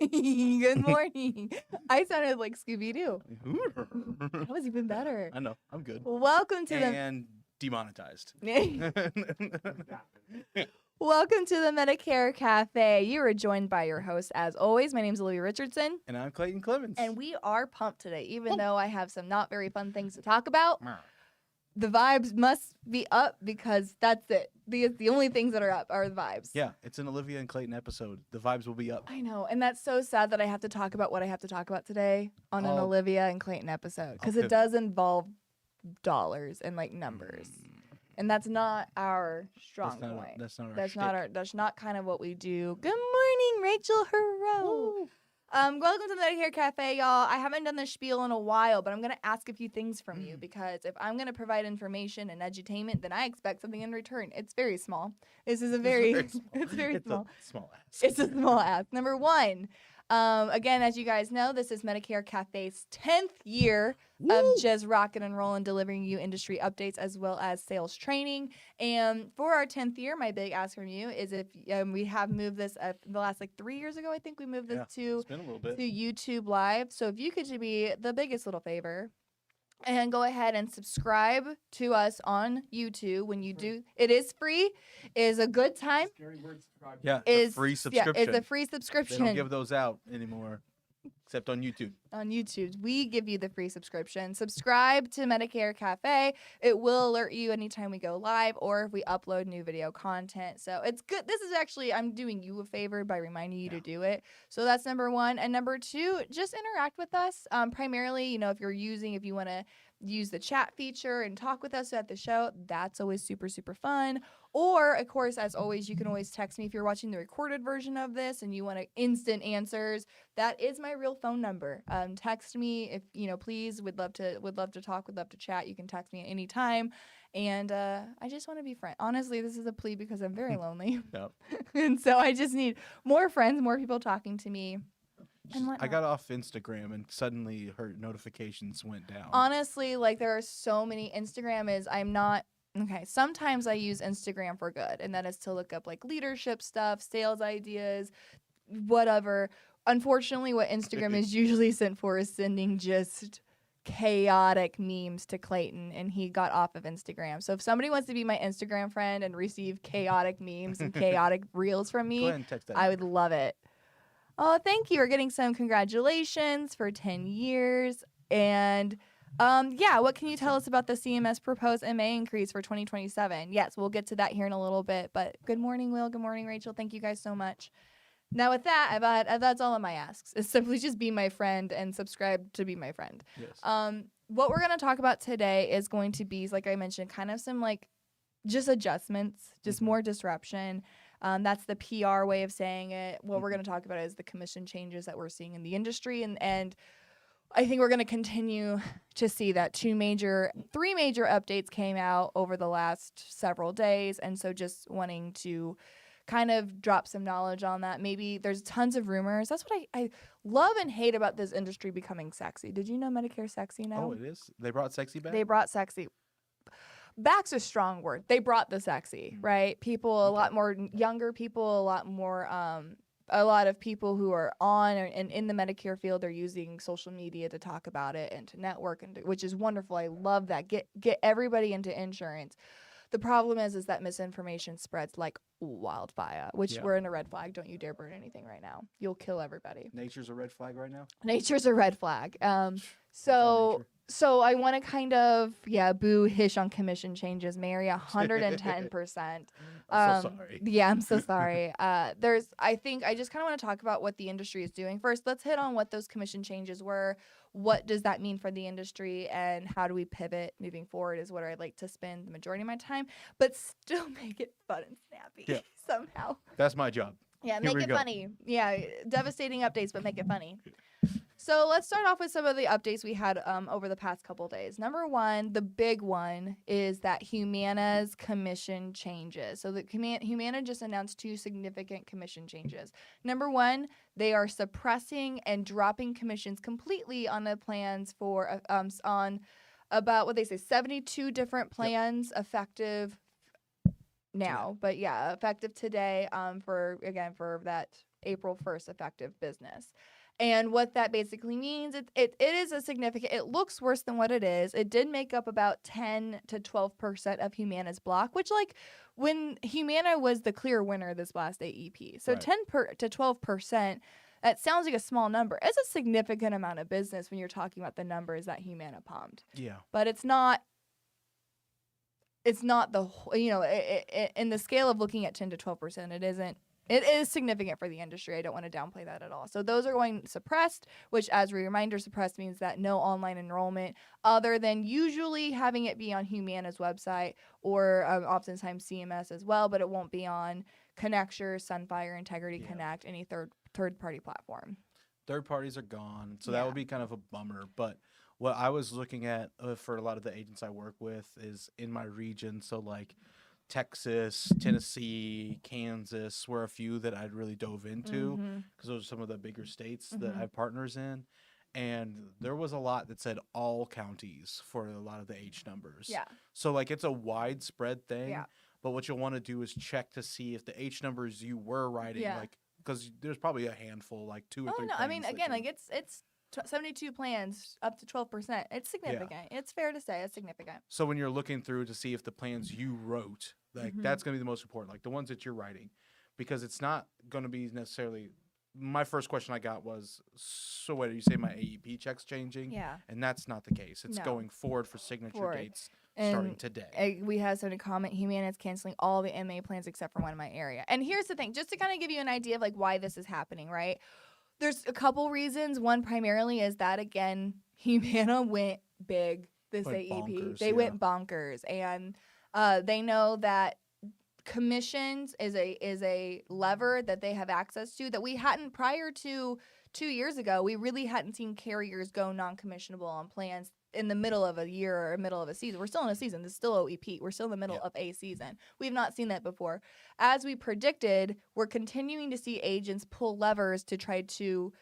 Good morning. I sounded like Scooby-Doo. That was even better. I know. I'm good. Welcome to And demonetized. Welcome to the Medicare Cafe. You are joined by your host, as always. My name is Olivia Richardson. And I'm Clayton Clemens. And we are pumped today, even though I have some not very fun things to talk about. The vibes must be up because that's it. The only things that are up are the vibes. Yeah, it's an Olivia and Clayton episode. The vibes will be up. I know, and that's so sad that I have to talk about what I have to talk about today on an Olivia and Clayton episode because it does involve dollars and like numbers. And that's not our strong point. That's not kind of what we do. Good morning, Rachel Hero. Welcome to the Medicare Cafe, y'all. I haven't done this spiel in a while, but I'm going to ask a few things from you because if I'm going to provide information and edutainment, then I expect something in return. It's very small. This is a very small. It's very small. It's a small ask. It's a small ask. Number one, again, as you guys know, this is Medicare Cafe's 10th year of just rocking and rolling, delivering you industry updates as well as sales training. And for our 10th year, my big ask from you is if we have moved this the last 3 years ago, I think we moved this to YouTube Live. So if you could do me the biggest little favor and go ahead and subscribe to us on YouTube. When you do, it is free. It is a good time. Scary word, subscribe. Yeah, it's a free subscription. Yeah, it's a free subscription. They don't give those out anymore, except on YouTube. On YouTube, we give you the free subscription. Subscribe to Medicare Cafe. It will alert you anytime we go live or if we upload new video content. So it's good. This is actually, I'm doing you a favor by reminding you to do it. So that's number one. And number two, just interact with us. Primarily, if you want to use the chat feature and talk with us at the show, that's always super, super fun. Or, of course, as always, you can always text me if you're watching the recorded version of this and you want instant answers. That is my real phone number. Text me if, please. Would love to talk, would love to chat. You can text me at any time. And I just want to be friends. Honestly, this is a plea because I'm very lonely. Yep. And so I just need more friends, more people talking to me. I got off Instagram and suddenly her notifications went down. Honestly, there are so many. Sometimes I use Instagram for good, and that is to look up leadership stuff, sales ideas, whatever. Unfortunately, what Instagram is usually sent for is sending just chaotic memes to Clayton, and he got off of Instagram. So if somebody wants to be my Instagram friend and receive chaotic memes and chaotic reels from me, Go ahead and text that I would love it. Oh, thank you. We're getting some congratulations for 10 years. And what can you tell us about the CMS proposed MA increase for 2027? Yes, we'll get to that here in a little bit. But good morning, Will. Good morning, Rachel. Thank you guys so much. Now with that, that's all of my asks. Is simply just be my friend and subscribe to be my friend. Yes. What we're going to talk about today is going to be, like I mentioned, kind of some just adjustments, just more disruption. That's the PR way of saying it. What we're going to talk about is the commission changes that we're seeing in the industry. And I think we're going to continue to see that three major updates came out over the last several days. And so just wanting to kind of drop some knowledge on that. Maybe there's tons of rumors. That's what I love and hate about this industry becoming sexy. Did you know Medicare's sexy now? Oh, it is? They brought sexy back? They brought sexy. Back's a strong word. They brought the sexy, right? People, a lot more younger people, a lot of people who are on and in the Medicare field are using social media to talk about it and to network, which is wonderful. I love that. Get everybody into insurance. The problem is that misinformation spreads like wildfire, which we're in a red flag. Don't you dare burn anything right now. You'll kill everybody. Nature's a red flag right now? Nature's a red flag. So I want to kind of, boo hish on commission changes, Mary, 110%. I'm so sorry. Yeah, I'm so sorry. I think I just kind of want to talk about what the industry is doing. First, let's hit on what those commission changes were. What does that mean for the industry and how do we pivot moving forward is what I'd like to spend the majority of my time, but still make it fun and snappy somehow. That's my job. Yeah, make it funny. Yeah, devastating updates, but make it funny. So let's start off with some of the updates we had over the past couple days. Number one, the big one, is that Humana's commission changes. So the Humana just announced 2 significant commission changes. Number one, they are suppressing and dropping commissions completely on the plans for on about what they say 72 different plans effective now. But yeah, effective today for that April 1st effective business. And what that basically means, it is a significant, it looks worse than what it is. It did make up about 10 to 12% of Humana's block, which like when Humana was the clear winner this last AEP. So Right. 10 to 12%, that sounds like a small number. It's a significant amount of business when you're talking about the numbers that Humana pumped. Yeah. But it's not the, in the scale of looking at 10 to 12%, it is significant for the industry. I don't want to downplay that at all. So those are going suppressed, which as a reminder, suppressed means that no online enrollment other than usually having it be on Humana's website or oftentimes CMS as well, but it won't be on Connecture, Sunfire, Integrity Connect, any third-party platform. Third parties are gone, so Yeah. that would be kind of a bummer. But what I was looking at for a lot of the agents I work with is in my region. So like Texas, Tennessee, Kansas were a few that I'd really dove into because those are some of the bigger states that I have partners in. And there was a lot that said all counties for a lot of the H numbers. Yeah. So like it's a widespread thing. Yeah. But what you'll want to do is check to see if the H numbers you were writing, like, because there's probably a handful, like 2 or 3. No, I mean, again, like it's 72 plans up to 12%. It's significant. It's fair to say it's significant. So when you're looking through to see if the plans you wrote, like that's going to be the most important, like the ones that you're writing, because it's not going to be necessarily. My first question I got was, so what, do you say my AEP check's changing? Yeah. And that's not the case. It's going forward for signature dates starting today. We had somebody comment, Humana is canceling all the MA plans except for one in my area. And here's the thing, just to kind of give you an idea of like why this is happening, right? There's a couple reasons. One primarily is that, again, Humana went big this AEP. Bonkers, they went bonkers. And they know that commissions is a lever that they have access to that we hadn't prior to 2 years ago. We really hadn't seen carriers go non-commissionable on plans in the middle of a year or middle of a season. We're still in a season. This is still OEP. We're still in the middle of a season. We've not seen that before. As we predicted, we're continuing to see agents pull levers to try to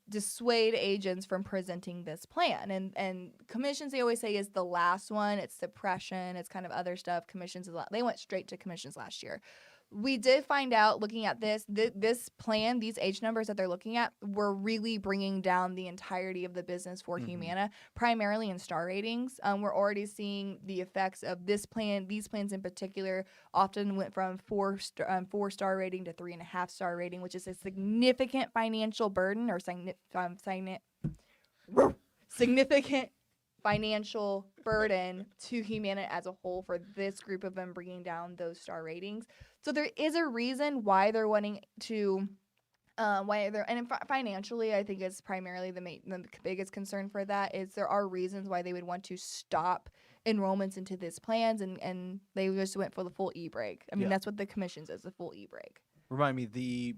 dissuade agents from presenting this plan. And commissions, they always say, is the last one. It's suppression. It's kind of other stuff. Commissions, they went straight to commissions last year. We did find out looking at this plan, these age numbers that they're looking at were really bringing down the entirety of the business for Humana, primarily in star ratings. We're already seeing the effects of this plan. These plans in particular often went from 4-star rating to 3.5-star rating, which is a significant financial burden or significant financial burden to Humana as a whole for this group of them bringing down those star ratings. So there is a reason why they're wanting to, financially, I think it's primarily the biggest concern for that is there are reasons why they would want to stop enrollments into these plans, and they just went for the full e-break. I mean, that's what the commissions is, the full e-break. Remind me, the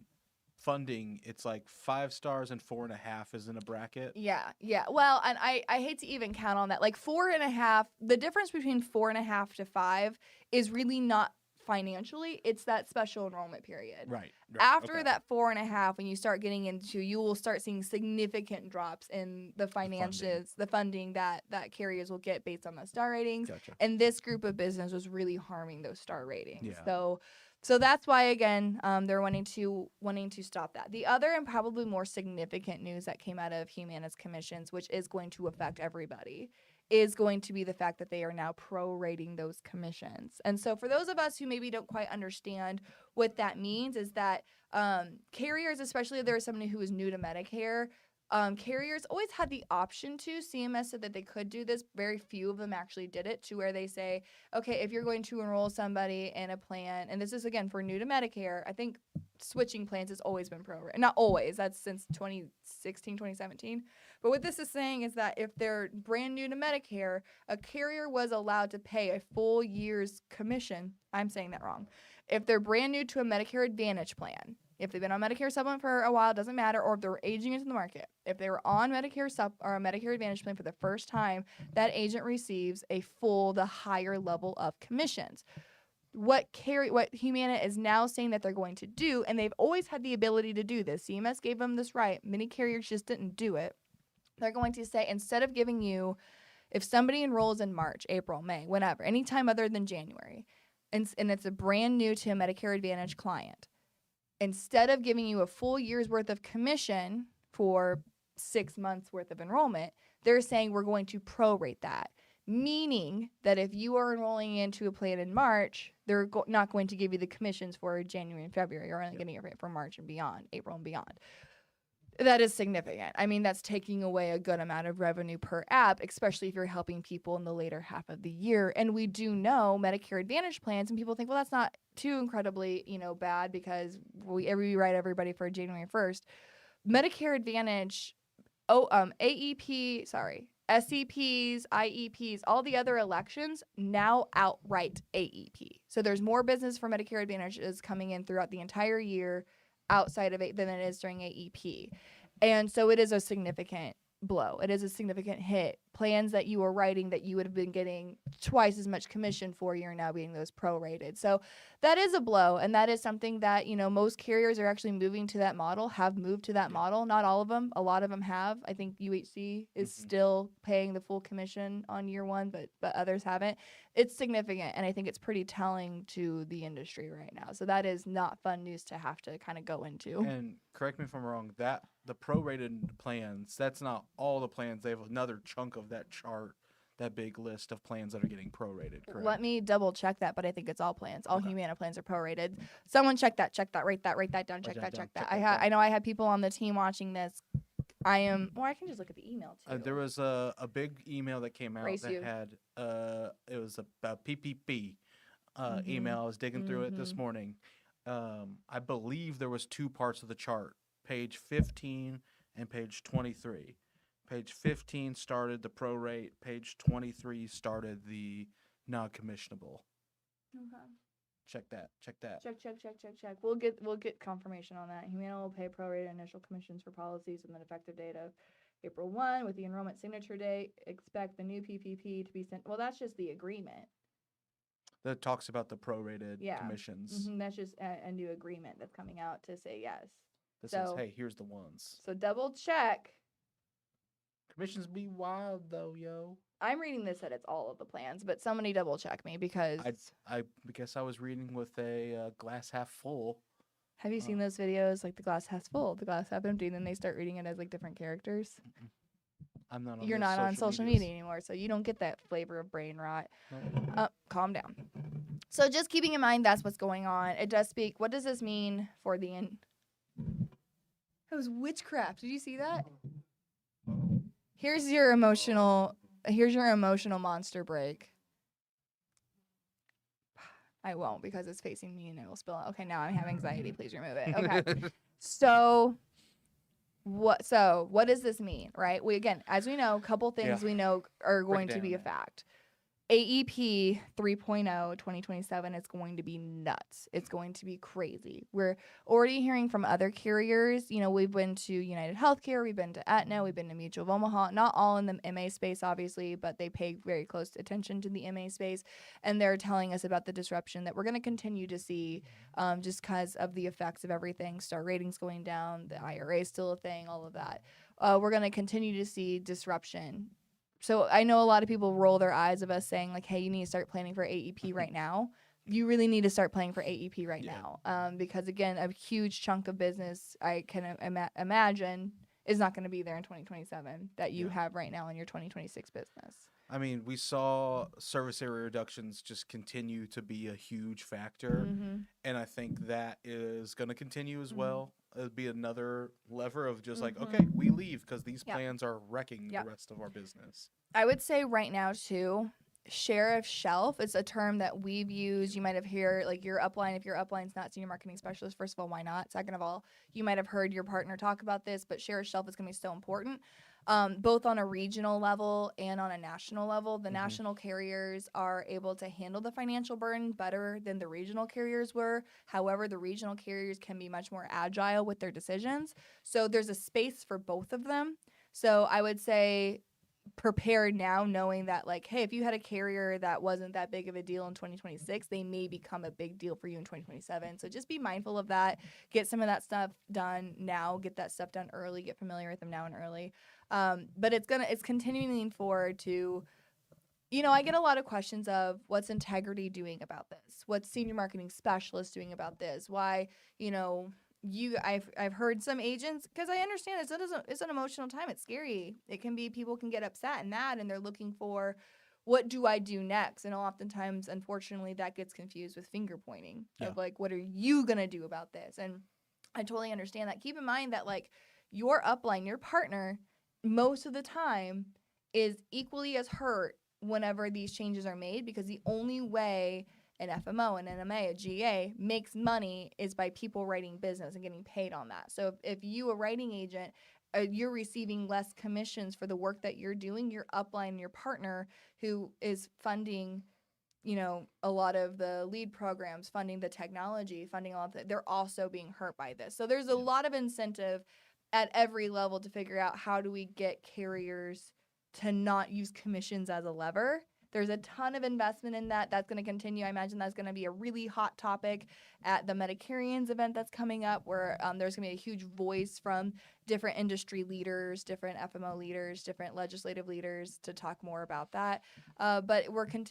funding, it's like 5 stars and 4.5 is in a bracket. Yeah. Well, and I hate to even count on that. Like 4.5, the difference between 4.5 to 5 is really not financially. It's that special enrollment period. Right. After that 4.5, when you start getting into, you will start seeing significant drops in the finances, the funding that carriers will get based on the star ratings. Gotcha. And this group of business was really harming those star ratings. Yeah. So that's why, again, they're wanting to stop that. The other and probably more significant news that came out of Humana's commissions, which is going to affect everybody, is going to be the fact that they are now prorating those commissions. And so for those of us who maybe don't quite understand what that means is that carriers, especially if there is somebody who is new to Medicare, carriers always had the option to. CMS said that they could do this. Very few of them actually did it, to where they say, okay, if you're going to enroll somebody in a plan, and this is, again, for new to Medicare, I think switching plans has always been prorated. Not always. That's since 2016, 2017. But what this is saying is that if they're brand new to Medicare, a carrier was allowed to pay a full year's commission. I'm saying that wrong. If they're brand new to a Medicare Advantage plan, if they've been on Medicare Supplement for a while, it doesn't matter, or if they're aging into the market. If they were on Medicare or a Medicare Advantage plan for the first time, that agent receives the higher level of commissions. What Humana is now saying that they're going to do, and they've always had the ability to do this. CMS gave them this right. Many carriers just didn't do it. They're going to say, instead of giving you, if somebody enrolls in March, April, May, whenever, anytime other than January, and it's a brand new to a Medicare Advantage client, instead of giving you a full year's worth of commission for 6 months worth of enrollment, they're saying we're going to prorate that. Meaning that if you are enrolling into a plan in March, they're not going to give you the commissions for January and February. You're only getting it for March and beyond, April and beyond. That is significant. I mean, that's taking away a good amount of revenue per app, especially if you're helping people in the later half of the year. And we do know Medicare Advantage plans, and people think, well, that's not too incredibly, bad because we write everybody for January 1st. Medicare Advantage, AEP, SEPs, IEPs, all the other elections now outright AEP. So there's more business for Medicare Advantage is coming in throughout the entire year outside of it than it is during AEP. And so it is a significant blow. It is a significant hit. Plans that you were writing that you would have been getting twice as much commission for, you're now being those prorated. So that is a blow. And that is something that, most carriers are actually moving to that model, have moved to that model. Not all of them. A lot of them have. I think UHC is still paying the full commission on year one, but others haven't. It's significant. And I think it's pretty telling to the industry right now. So that is not fun news to have to kind of go into. And correct me if I'm wrong, that the prorated plans, that's not all the plans. They have another chunk of that chart, that big list of plans that are getting prorated, correct? Let me double check that, but I think it's all plans. All Humana plans are prorated. Someone check that, write that down, check that. I know I had people on the team watching this. I can just look at the email too. There was a big email that came out that had it was a PPP email. I was digging through it this morning. I believe there was 2 parts of the chart, page 15 and page 23. Page 15 started the prorate. Page 23 started the non-commissionable. Okay. Check that. Check. We'll get confirmation on that. Humana will pay prorated initial commissions for policies with an effective date of April 1 with the enrollment signature date. Expect the new PPP to be sent. Well, that's just the agreement. That talks about the prorated commissions. That's just a new agreement that's coming out to say yes. That says, hey, here's the ones. So double check. Commissions be wild though, yo. I'm reading this that it's all of the plans, but somebody double check me because I guess I was reading with a glass half full. Have you seen those videos like the glass half full, the glass half empty, and then they start reading it as like different characters? I'm not on You're not on social media anymore, so you don't get that flavor of brain rot. Nope. Calm down. So just keeping in mind that's what's going on. It does speak. What does this mean for the end? It was witchcraft. Did you see that? Here's your emotional monster break. I won't because it's facing me and it will spill out. Okay, now I have anxiety. Please remove it. Okay. So what does this mean, right? As we know, a couple things we know are going to be a fact. AEP 3.0 2027 is going to be nuts. It's going to be crazy. We're already hearing from other carriers. We've been to United Healthcare, we've been to Aetna, we've been to Mutual of Omaha, not all in the MA space, obviously, but they pay very close attention to the MA space. And they're telling us about the disruption that we're going to continue to see just because of the effects of everything. Star ratings going down, the IRA is still a thing, all of that. We're going to continue to see disruption. So I know a lot of people roll their eyes of us saying like, hey, you need to start planning for AEP right now. You really need to start planning for AEP right now because, again, a huge chunk of business I can imagine is not going to be there in 2027 that you have right now in your 2026 business. I mean, we saw service area reductions just continue to be a huge factor, and I think that is going to continue as well. It'll be another lever of just like, okay, we leave because these plans are wrecking the rest of our business. I would say right now, too, share of shelf is a term that we've used. You might have heard, like, your upline, if your upline's not senior marketing specialist, first of all, why not? Second of all, you might have heard your partner talk about this, but share of shelf is going to be so important. Both on a regional level and on a national level. The national carriers are able to handle the financial burden better than the regional carriers were. However, the regional carriers can be much more agile with their decisions. So there's a space for both of them. So I would say prepare now knowing that, like, hey, if you had a carrier that wasn't that big of a deal in 2026, they may become a big deal for you in 2027. So just be mindful of that. Get some of that stuff done now. Get that stuff done early. Get familiar with them now and early. But it's continuing forward to, I get a lot of questions of what's Integrity doing about this? What's senior marketing specialist doing about this? Why, I've heard some agents, because I understand it's an emotional time. It's scary. It can be, people can get upset and mad, and they're looking for, what do I do next? And oftentimes, unfortunately, that gets confused with finger pointing Yeah. of like, what are you gonna do about this? And I totally understand that. Keep in mind that like your upline, your partner, most of the time is equally as hurt whenever these changes are made, because the only way an FMO, an NMA, a GA makes money is by people writing business and getting paid on that. So if you, a writing agent, you're receiving less commissions for the work that you're doing, your upline, your partner who is funding, a lot of the lead programs, funding the technology, funding all of that, they're also being hurt by this. So there's a lot of incentive at every level to figure out, how do we get carriers to not use commissions as a lever. There's a ton of investment in that. That's going to continue. I imagine that's going to be a really hot topic at the Medicarians event that's coming up, where there's going to be a huge voice from different industry leaders, different FMO leaders, different legislative leaders to talk more about that. But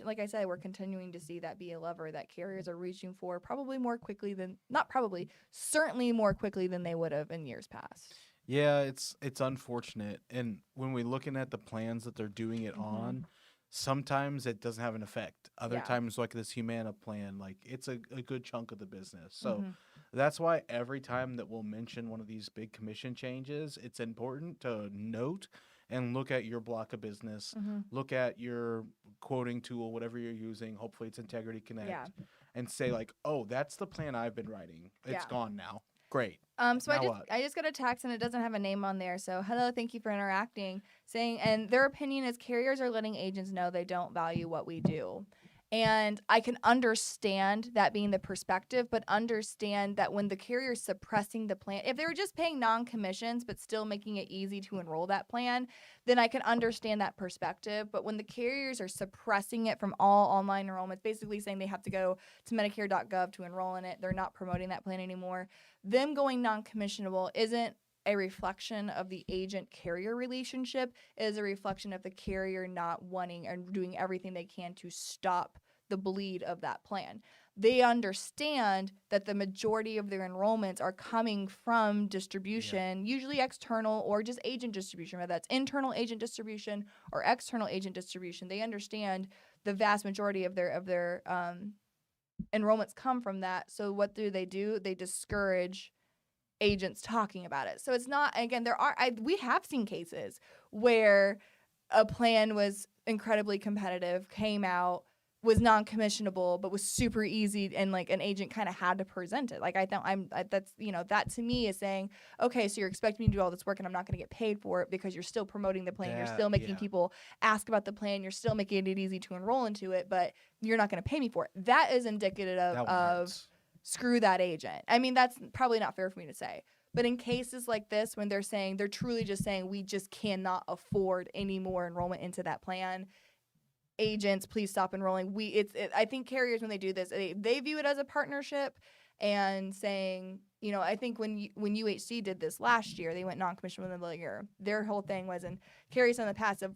like I said, we're continuing to see that be a lever that carriers are reaching for, probably more quickly than, not probably, certainly more quickly than they would have in years past. Yeah, it's unfortunate. And when we're looking at the plans that they're doing it on, sometimes it doesn't have an effect. Other times, like this Humana plan, like it's a good chunk of the business. So that's why every time that we'll mention one of these big commission changes, it's important to note and look at your block of business, look at your quoting tool, whatever you're using. Hopefully it's Integrity Connect, and say like, oh, that's the plan I've been writing. It's gone now. Great. So I just got a text, and it doesn't have a name on there. So hello, thank you for interacting. Saying, and their opinion is, carriers are letting agents know they don't value what we do. And I can understand that being the perspective, but understand that when the carrier is suppressing the plan, if they were just paying non-commissions but still making it easy to enroll that plan, then I can understand that perspective. But when the carriers are suppressing it from all online enrollments, basically saying they have to go to Medicare.gov to enroll in it, they're not promoting that plan anymore. Them going non-commissionable isn't a reflection of the agent-carrier relationship. It is a reflection of the carrier not wanting and doing everything they can to stop the bleed of that plan. They understand that the majority of their enrollments are coming from distribution, usually external or just agent distribution, whether that's internal agent distribution or external agent distribution. They understand the vast majority of their enrollments come from that. So what do? They discourage agents talking about it. So it's not, again, we have seen cases where a plan was incredibly competitive, came out, was non-commissionable, but was super easy, and like an agent kind of had to present it. Like that's, that to me is saying, okay, so you're expecting me to do all this work and I'm not going to get paid for it, because you're still promoting the plan, you're still making people ask about the plan, you're still making it easy to enroll into it, but you're not going to pay me for it. That is indicative of screw that agent. I mean, that's probably not fair for me to say. But in cases like this, when they're truly just saying, we just cannot afford any more enrollment into that plan, agents, please stop enrolling. I think carriers, when they do this, they view it as a partnership, and saying, I think when UHC did this last year, they went non-commissioned within the year. Their whole thing was, and carriers in the past of,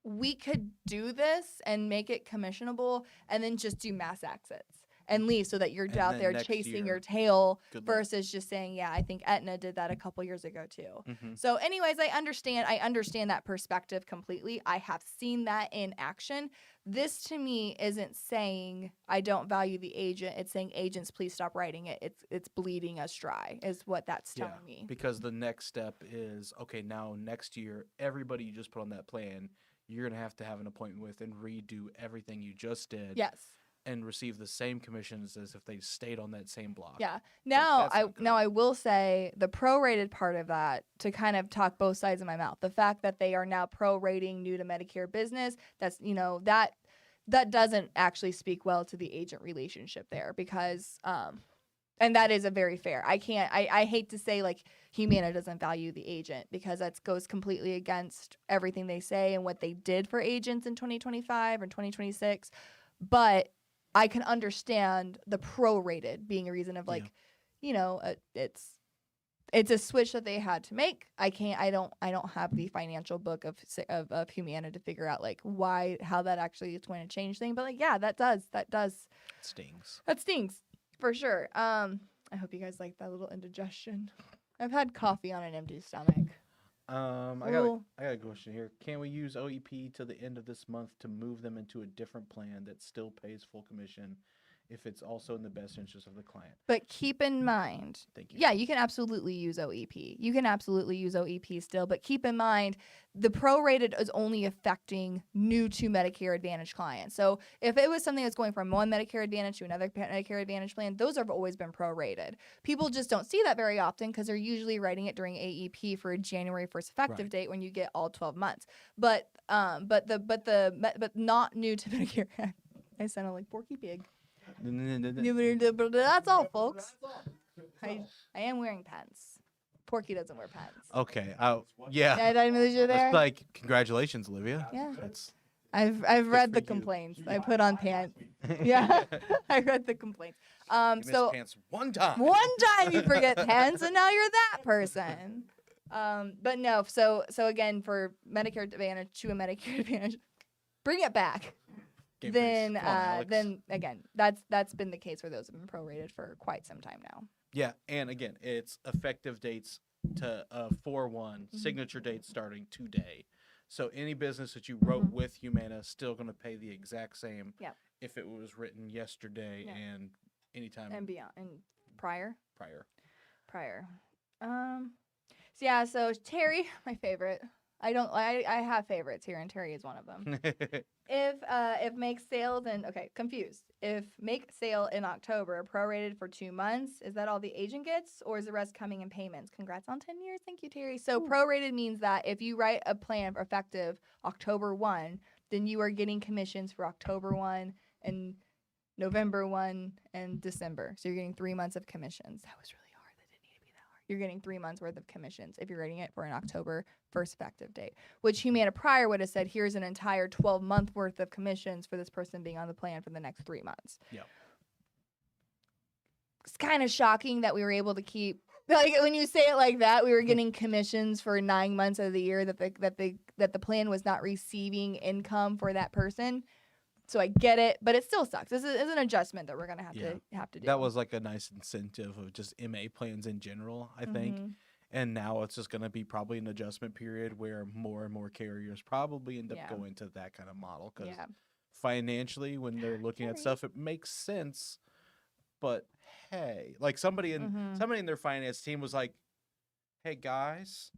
we could do this and make it commissionable, and then just do mass exits and leave, so that you're out there chasing your tail, versus just saying, I think Aetna did that a couple years ago too. So anyways, I understand that perspective completely. I have seen that in action. This to me isn't saying I don't value the agent. It's saying, agents, please stop writing it. It's bleeding us dry, is what that's telling me. Because the next step is, okay, now next year, everybody you just put on that plan, you're going to have an appointment with and redo everything you just did. Yes. And receive the same commissions as if they stayed on that same block. Yeah. Now I will say the prorated part of that, to kind of talk both sides of my mouth. The fact that they are now prorating new to Medicare business, that's that doesn't actually speak well to the agent relationship there, because and that is a very fair. I hate to say like Humana doesn't value the agent, because that goes completely against everything they say and what they did for agents in 2025 or 2026. But I can understand the prorated being a reason of like, it's a switch that they had to make. I don't have the financial book of Humana to figure out like how that actually is going to change things. But like, that does. Stings. That stings for sure. I hope you guys like that little indigestion. I've had coffee on an empty stomach. Ooh. I got a question here. Can we use OEP till the end of this month to move them into a different plan that still pays full commission if it's also in the best interest of the client? But keep in mind, Thank you. yeah, you can absolutely use OEP. You can absolutely use OEP still, but keep in mind the prorated is only affecting new to Medicare Advantage clients. So if it was something that's going from one Medicare Advantage to another Medicare Advantage plan, those have always been prorated. People just don't see that very often because they're usually writing it during AEP for a January 1st effective date when you get all 12 months. But not new to Medicare. I sounded like Porky Pig. That's all, folks. I am wearing pants. Porky doesn't wear pants. Okay. Yeah. Did I lose you there? It's like, congratulations, Olivia. Yeah. That's I've read the for you. complaints. I put on pants. Yeah. I read the complaints. You missed So pants one time. one time you forget pants and now you're that person. But no, so again for Medicare Advantage to a Medicare Advantage, bring it back. Game Then face. Come on, Alex. then again, that's been the case where those have been prorated for quite some time now. Yeah, and again, it's effective dates to 4/1, signature dates starting today. So any business that you wrote with Humana still going to pay the exact same Yep. if it was written yesterday and anytime And beyond and prior. prior. So yeah, so Terry, my favorite. I have favorites here, and Terry is one of them. If make sales and confused. If make sale in October prorated for 2 months, is that all the agent gets, or is the rest coming in payments? Congrats on 10 years, thank you, Terry. So prorated means that if you write a plan effective October 1, then you are getting commissions for October 1 and November 1 and December. So you're getting 3 months of commissions. That was really hard. That didn't need to be that hard. You're getting 3 months worth of commissions if you're writing it for an October 1st effective date, which Humana prior would have said, here's an entire 12-month worth of commissions for this person being on the plan for the next 3 months. Yeah. It's kind of shocking that we were able to keep, like when you say it like that, we were getting commissions for 9 months of the year that the plan was not receiving income for that person. So I get it, but it still sucks. This is an adjustment that we're gonna have to do. That was like a nice incentive of just MA plans in general, I think. And now it's just going to be probably an adjustment period where more and more carriers probably end up going to that kind of model because financially, when they're looking at stuff, it makes sense. But hey, like somebody in their finance team was like, "Hey guys,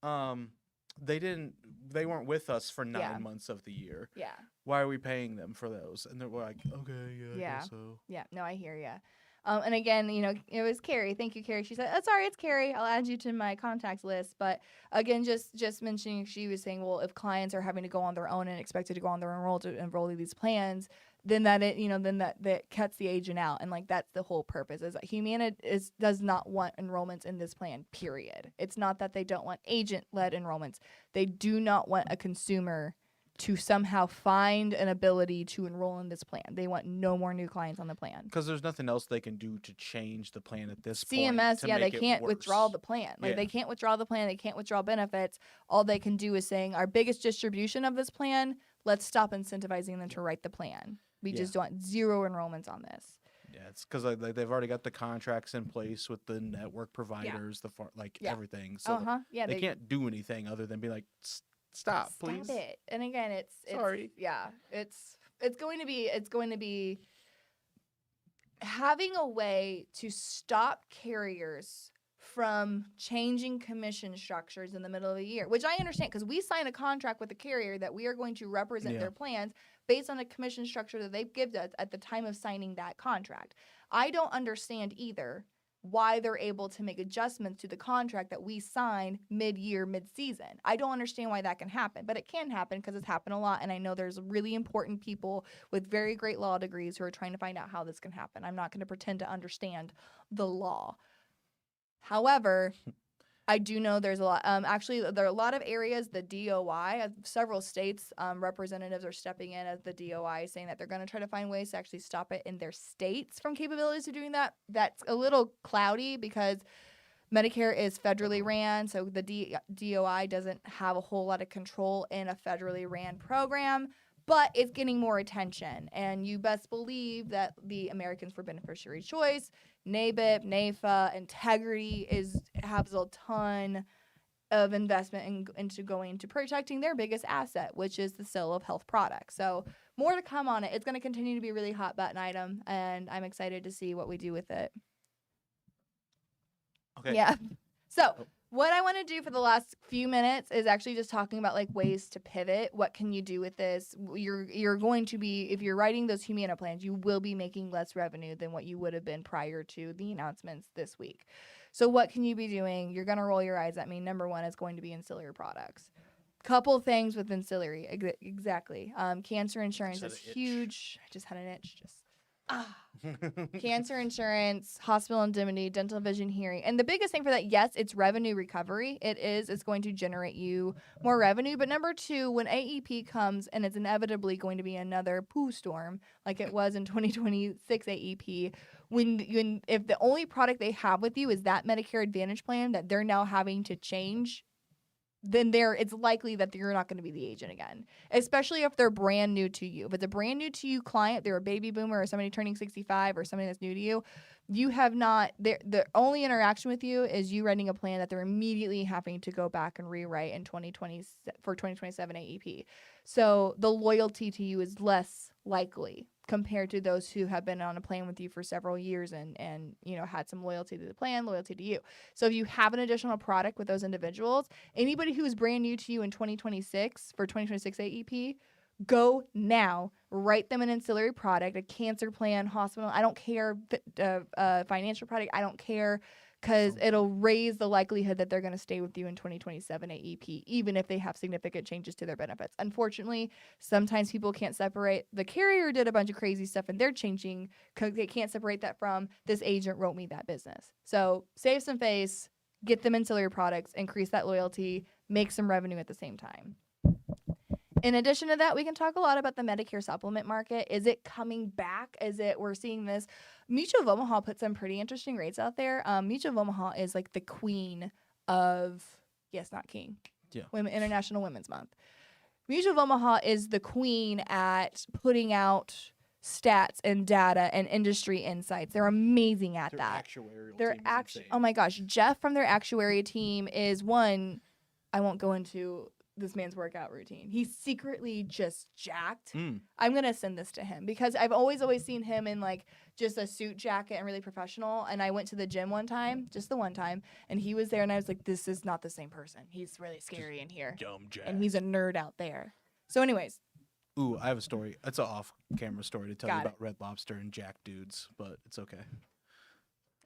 they weren't with us for 9 months of the year. Yeah. Why are we paying them for those?" And they're like, "Okay, I guess so." Yeah. No, I hear ya. And again, it was Carrie. Thank you, Carrie. She said, "Oh, sorry, it's Carrie. I'll add you to my contacts list." But again, just mentioning, she was saying, well, if clients are having to go on their own and expected to go on their own to enroll in these plans, then that cuts the agent out, and like that's the whole purpose. Is that Humana does not want enrollments in this plan. Period. It's not that they don't want agent-led enrollments. They do not want a consumer to somehow find an ability to enroll in this plan. They want no more new clients on the plan. Because there's nothing else they can do to change the plan at this CMS, point. they can't withdraw the plan. Like they can't withdraw the plan. They can't withdraw benefits. All they can do is saying, our biggest distribution of this plan, let's stop incentivizing them to write the plan. We just want zero enrollments on this. Yeah, it's because they've already got the contracts in place with the network providers, everything. So they can't do anything other than be like, Stop, please. Stop it. And again, it's sorry. Yeah, it's going to be having a way to stop carriers from changing commission structures in the middle of the year, which I understand because we sign a contract with the carrier that we are going to represent their plans based on a commission structure that they've given us at the time of signing that contract. I don't understand either why they're able to make adjustments to the contract that we sign mid-year, mid-season. I don't understand why that can happen, but it can happen because it's happened a lot, and I know there's really important people with very great law degrees who are trying to find out how this can happen. I'm not going to pretend to understand the law. However, I do know there's a lot. Actually, there are a lot of areas, the DOI, several states, representatives are stepping in as the DOI, saying that they're going to try to find ways to actually stop it in their states from capabilities of doing that. That's a little cloudy because Medicare is federally ran, so the DOI doesn't have a whole lot of control in a federally ran program. But it's getting more attention, and you best believe that the Americans for Beneficiary Choice NABIP, NAFA, Integrity has a ton of investment into going to protecting their biggest asset, which is the sale of health products. So more to come on it. It's going to continue to be a really hot button item, and I'm excited to see what we do with it. Okay. Yeah. So Oh. what I want to do for the last few minutes is actually just talking about like ways to pivot. What can you do with this? You're going to be, if you're writing those Humana plans, you will be making less revenue than what you would have been prior to the announcements this week. So what can you be doing? You're going to roll your eyes at me. Number one is going to be ancillary products. Couple things with ancillary. Exactly. Cancer insurance is huge. I just had an itch. Cancer insurance, hospital indemnity, dental, vision, hearing. And the biggest thing for that, yes, it's revenue recovery. It's going to generate you more revenue. But number two, when AEP comes, and it's inevitably going to be another poo storm like it was in 2026 AEP, if the only product they have with you is that Medicare Advantage plan that they're now having to change, then it's likely that you're not going to be the agent again, especially if they're brand new to you. If it's a brand new to you client, they're a baby boomer or somebody turning 65 or somebody that's new to you, you have not, the only interaction with you is you writing a plan that they're immediately having to go back and rewrite in 2020 for 2027 AEP. So the loyalty to you is less likely compared to those who have been on a plan with you for several years and had some loyalty to the plan, loyalty to you. So if you have an additional product with those individuals, anybody who is brand new to you in 2026 for 2026 AEP, go now, write them an ancillary product, a cancer plan, hospital, I don't care, financial product, I don't care, because it'll raise the likelihood that they're going to stay with you in 2027 AEP, even if they have significant changes to their benefits. Unfortunately, sometimes people can't separate. The carrier did a bunch of crazy stuff and they're changing because they can't separate that from this agent wrote me that business. So save some face, get them ancillary products, increase that loyalty, make some revenue at the same time. In addition to that, we can talk a lot about the Medicare supplement market. Is it coming back? We're seeing this? Mutual of Omaha put some pretty interesting rates out there. Mutual of Omaha is like the queen of, yes, not king, International Women's Month. Mutual of Omaha is the queen at putting out stats and data and industry insights. They're amazing at that. Their actuarial team is oh my gosh, Jeff from their actuary team is one. I won't go into this man's workout routine. He's secretly just jacked. I'm gonna send this to him because I've always seen him in like just a suit jacket and really professional. And I went to the gym one time, just the one time, and he was there, and I was like, "This is not the same person. He's really scary in here, and he's a nerd out there." So, anyways. Ooh, I have a story. It's an off-camera story to tell you about Red Lobster and Jack dudes, but it's okay.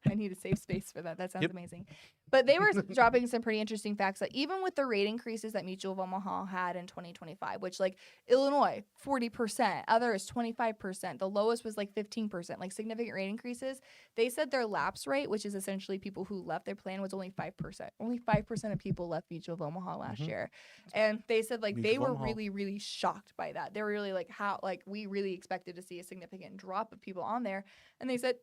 I need a safe space for that. That sounds amazing. But they were dropping some pretty interesting facts. Like even with the rate increases that Mutual of Omaha had in 2025, which like Illinois, 40%, others 25%. The lowest was like 15%, like significant rate increases. They said their lapse rate, which is essentially people who left their plan, was only 5%. Only 5% of people left Mutual of Omaha last year. And they said like they were really, really shocked by that. They were really like, how, like we really expected to see a significant drop of people on there. And they said,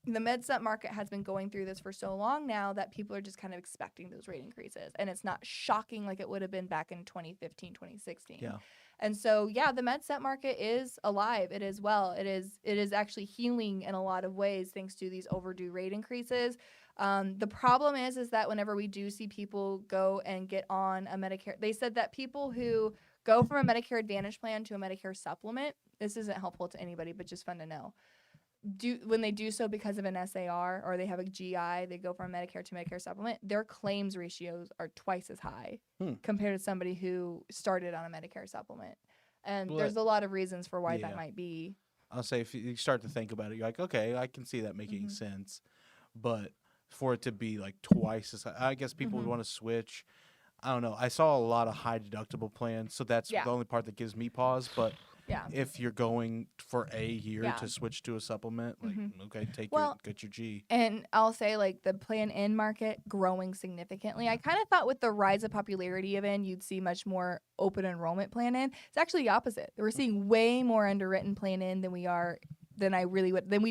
the MedSup market has been going through this for so long now that people are just kind of expecting those rate increases. And it's not shocking like it would have been back in 2015, 2016. Yeah. And so, yeah, the MedSup market is alive. It is well. It is actually healing in a lot of ways thanks to these overdue rate increases. The problem is that whenever we do see people go and get on a Medicare, they said that people who go from a Medicare Advantage plan to a Medicare supplement, this isn't helpful to anybody, but just fun to know. When they do so because of an SAR or they have a GI, they go from Medicare to Medicare supplement, their claims ratios are twice as high compared to somebody who started on a Medicare supplement. And there's a lot of reasons for why that might be. I'll say if you start to think about it, you're like, okay, I can see that making sense. But for it to be like twice as high, I guess people would want to switch. I don't know. I saw a lot of high deductible plans, so that's the only part that gives me pause. But if you're going for a year to switch to a supplement, like okay, get your G. And I'll say like the plan in market growing significantly. I kind of thought with the rise of popularity of in, you'd see much more open enrollment plan in. It's actually the opposite. We're seeing way more underwritten plan in than we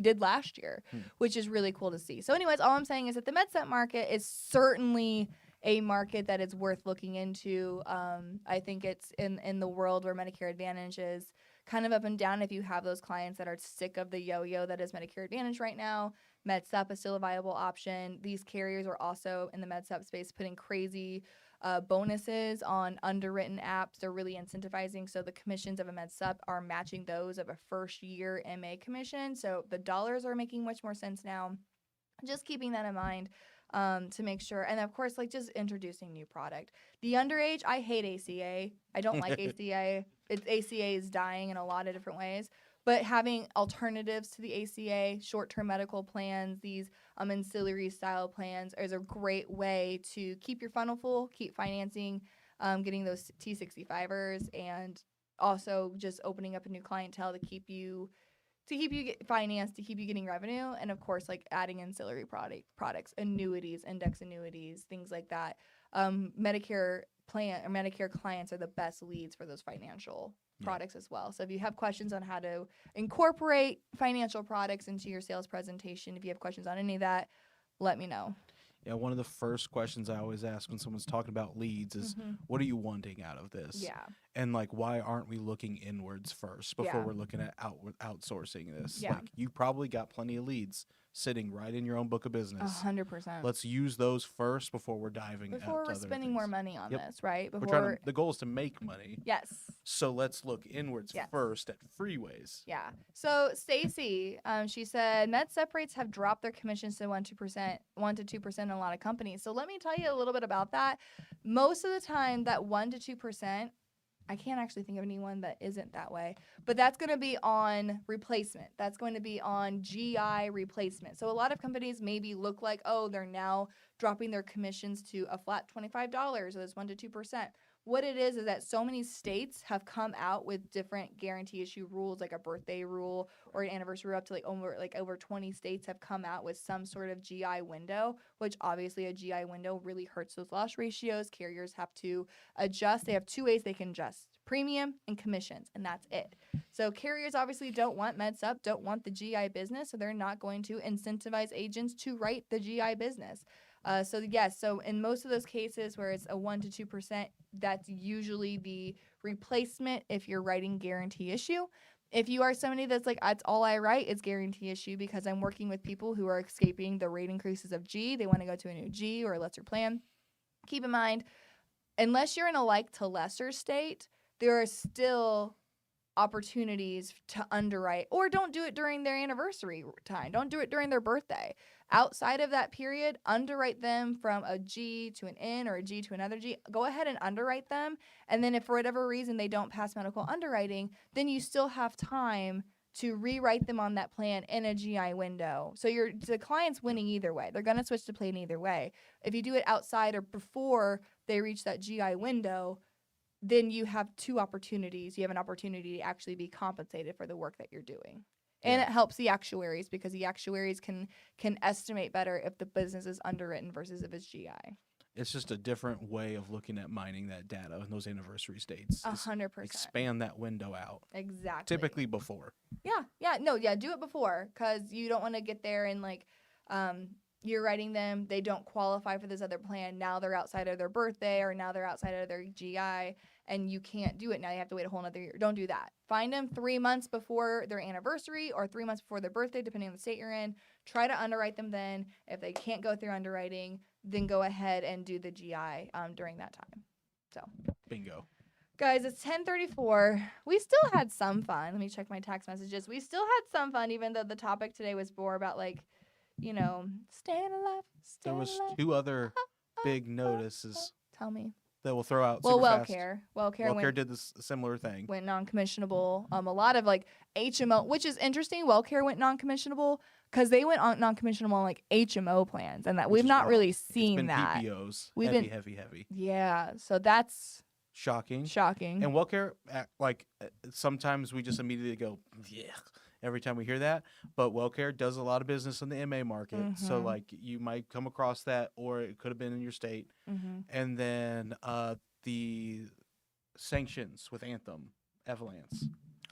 did last year, which is really cool to see. So anyways, all I'm saying is that the MedSup market is certainly a market that is worth looking into. I think it's in the world where Medicare Advantage is kind of up and down. If you have those clients that are sick of the yo-yo that is Medicare Advantage right now, MedSup is still a viable option. These carriers are also in the MedSup space putting crazy bonuses on underwritten apps. They're really incentivizing. So the commissions of a MedSup are matching those of a first year MA commission. So the dollars are making much more sense now. Just keeping that in mind to make sure. And of course, like just introducing new product. The underage, I hate ACA. I don't like ACA. ACA is dying in a lot of different ways. But having alternatives to the ACA, short-term medical plans, these ancillary style plans is a great way to keep your funnel full, keep financing, getting those T65ers, and also just opening up a new clientele to keep you financed, to keep you getting revenue, and of course like adding ancillary products, annuities, index annuities, things like that. Medicare clients are the best leads for those financial products as well. So if you have questions on how to incorporate financial products into your sales presentation, if you have questions on any of that, let me know. Yeah, one of the first questions I always ask when someone's talking about leads is, what are you wanting out of this? Yeah. And like, why aren't we looking inwards first before we're looking at outsourcing this? Yeah. Like, you probably got plenty of leads sitting right in your own book of business. 100%. Let's use those first before we're diving before out we're to other spending things. more money on this, right? The goal is to make money. Yes. So let's look inwards first at freeways. Yeah. So Stacy, she said MedSup rates have dropped their commissions to 1 to 2% in a lot of companies. So let me tell you a little bit about that. Most of the time, that 1 to 2%, I can't actually think of anyone that isn't that way, but that's going to be on replacement. That's going to be on GI replacement. So a lot of companies maybe look like, oh, they're now dropping their commissions to a flat $25, so that's 1 to 2%. What it is that so many states have come out with different guarantee issue rules, like a birthday rule or an anniversary rule, up to over 20 states have come out with some sort of GI window, which obviously a GI window really hurts those loss ratios. Carriers have to adjust. They have 2 ways they can adjust: premium and commissions, and that's it. So carriers obviously don't want MedSup, don't want the GI business, so they're not going to incentivize agents to write the GI business. So in most of those cases where it's a 1 to 2%, that's usually the replacement if you're writing guarantee issue. If you are somebody that's like, that's all I write is guarantee issue because I'm working with people who are escaping the rate increases of G, they want to go to a new G or a lesser plan. Keep in mind, unless you're in a like to lesser state, there are still opportunities to underwrite, or don't do it during their anniversary time. Don't do it during their birthday. Outside of that period, underwrite them from a G to an N or a G to another G. Go ahead and underwrite them. And then if for whatever reason they don't pass medical underwriting, then you still have time to rewrite them on that plan in a GI window. So the client's winning either way. They're going to switch to plan either way. If you do it outside or before they reach that GI window, then you have 2 opportunities. You have an opportunity to actually be compensated for the work that you're doing. And it helps the actuaries because the actuaries can estimate better if the business is underwritten versus if it's GI. It's just a different way of looking at mining that data in those anniversary states. 100%. Expand that window out. Exactly. Typically before. Do it before because you don't want to get there and you're writing them, they don't qualify for this other plan. Now they're outside of their birthday or now they're outside of their GI and you can't do it. Now you have to wait a whole nother year. Don't do that. Find them 3 months before their anniversary or 3 months before their birthday, depending on the state you're in. Try to underwrite them then. If they can't go through underwriting, then go ahead and do the GI during that time. So, bingo. Guys, it's 10:34. We still had some fun. Let me check my text messages. We still had some fun, even though the topic today was more about staying alive. There was 2 other big notices. Tell me. That we'll throw out. Well, WellCare. WellCare did this similar thing. Went non-commissionable. A lot of HMO, which is interesting. WellCare went non-commissionable because they went on non-commissionable on HMO plans, and that we've not really seen it's been that. PPOs. We've heavy. Yeah, so that's shocking. And WellCare, sometimes we just immediately go, yeah, every time we hear that. But WellCare does a lot of business in the MA market. Mm-hmm. So, you might come across that, or it could have been in your state. Mm-hmm. And then the sanctions with Anthem, Avalanche.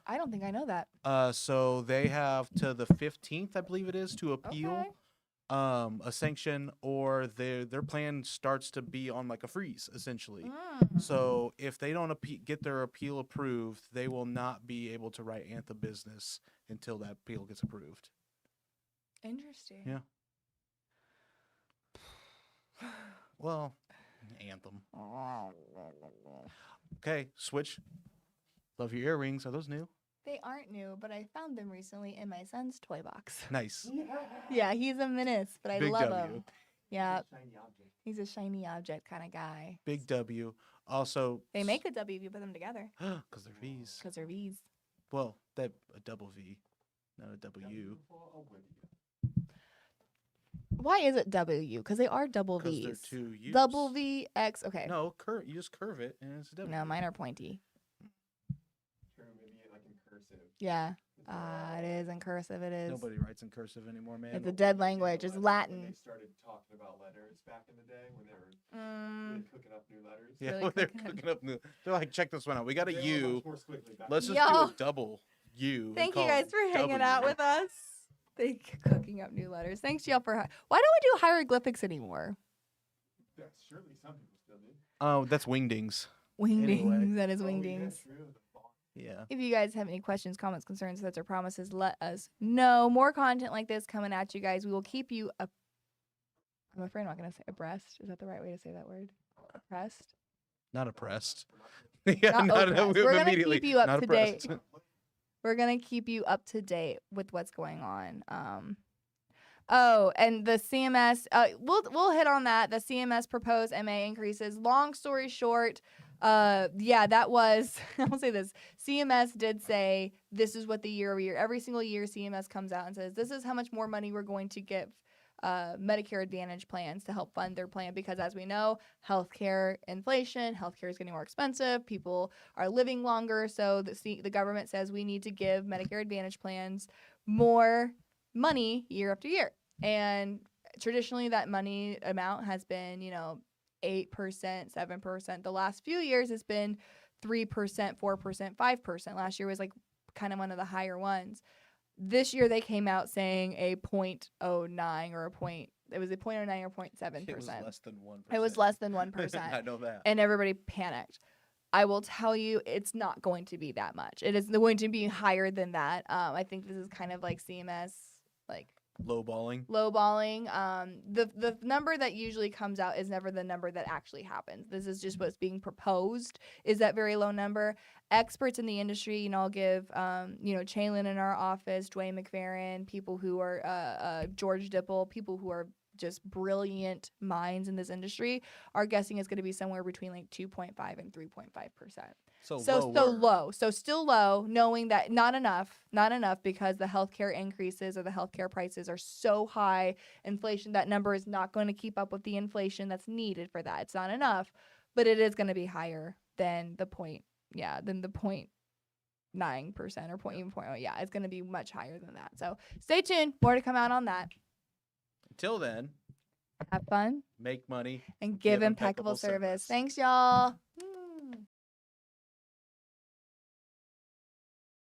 I don't think I know that. So they have to the 15th, I believe it is, to appeal a sanction, or their plan starts to be on a freeze, essentially. Mm-hmm. So if they don't get their appeal approved, they will not be able to write Anthem business until that appeal gets approved. Interesting. Yeah. Well, Anthem. Okay, switch. Love your earrings. Are those new? They aren't new, but I found them recently in my son's toy box. Nice. Yeah, he's a menace, but I Big love W. him. Yeah, Shiny object. he's a shiny object kind of guy. Big W. Also, They make a W if you put them together because they're V's. because they're V's. Well, that a double V, not a W. For Olivia. Why is it W? Because they are double Because V's. they're two U's. Double V X. Okay. No, you just curve it and it's a W. No, mine are pointy. True, maybe like in cursive. Yeah. It's all- It is in cursive. It is. Nobody writes in cursive anymore, man. It's a dead language. It's When Latin. they started talking about letters back in the day, when they were Mm, really cooking up new letters. Yeah, really when they're cooking up- cooking up new. They're like, check this one out. We got a They were U. much more squiggly back Let's then. just do Yo. a double U. and Thank you call guys it for hanging out W. with us. Thank you, cooking up new letters. Thanks, y'all, for. Why don't we do hieroglyphics anymore? Yeah, surely some people still do. Oh, that's wingdings. Wingdings. Anyway. That is Oh, yeah, wingdings. true, the bond. Yeah. If you guys have any questions, comments, concerns, threats, or promises, let us know. More content like this coming at you guys. We will keep you up. I'm afraid I'm not going to say abreast. Is that the right way to say that word? Oppressed? Not oppressed. Yeah, Not oppressed. We're gonna immediately. keep you up not to date. oppressed. We're going to keep you up to date with what's going on. Oh, and the CMS, we'll hit on that. The CMS proposed MA increases. Long story short, yeah, that was, I'll say this. CMS did say this is what the year over year, every single year CMS comes out and says this is how much more money we're going to give Medicare Advantage plans to help fund their plan, because as we know, healthcare inflation, healthcare is getting more expensive. People are living longer, so the government says we need to give Medicare Advantage plans more money year after year. And traditionally, that money amount has been, 8%, 7%. The last few years, it's been 3%, 4%, 5%. Last year was like kind of one of the higher ones. This year they came out saying a 0.09 or it was a 0.09 or 0.7%. It was less than 1%. It was less than 1%. I know that. And everybody panicked. I will tell you, it's not going to be that much. It is going to be higher than that. I think this is kind of like CMS, like Lowballing. lowballing. The number that usually comes out is never the number that actually happens. This is just what's being proposed, is that very low number. Experts in the industry, I'll give, Chalin in our office, Dwayne McFerrin, people who are, George Dipple, people who are just brilliant minds in this industry are guessing it's going to be somewhere between like 2.5 and 3.5%. So low. So still low, knowing that not enough because the healthcare increases or the healthcare prices are so high. Inflation, that number is not going to keep up with the inflation that's needed for that. It's not enough, but it is going to be higher than the 0.9% or even 0.0. Yeah, it's going to be much higher than that. So stay tuned. More to come out on that. Until then, Have fun make money. and give impeccable service. Thanks, y'all.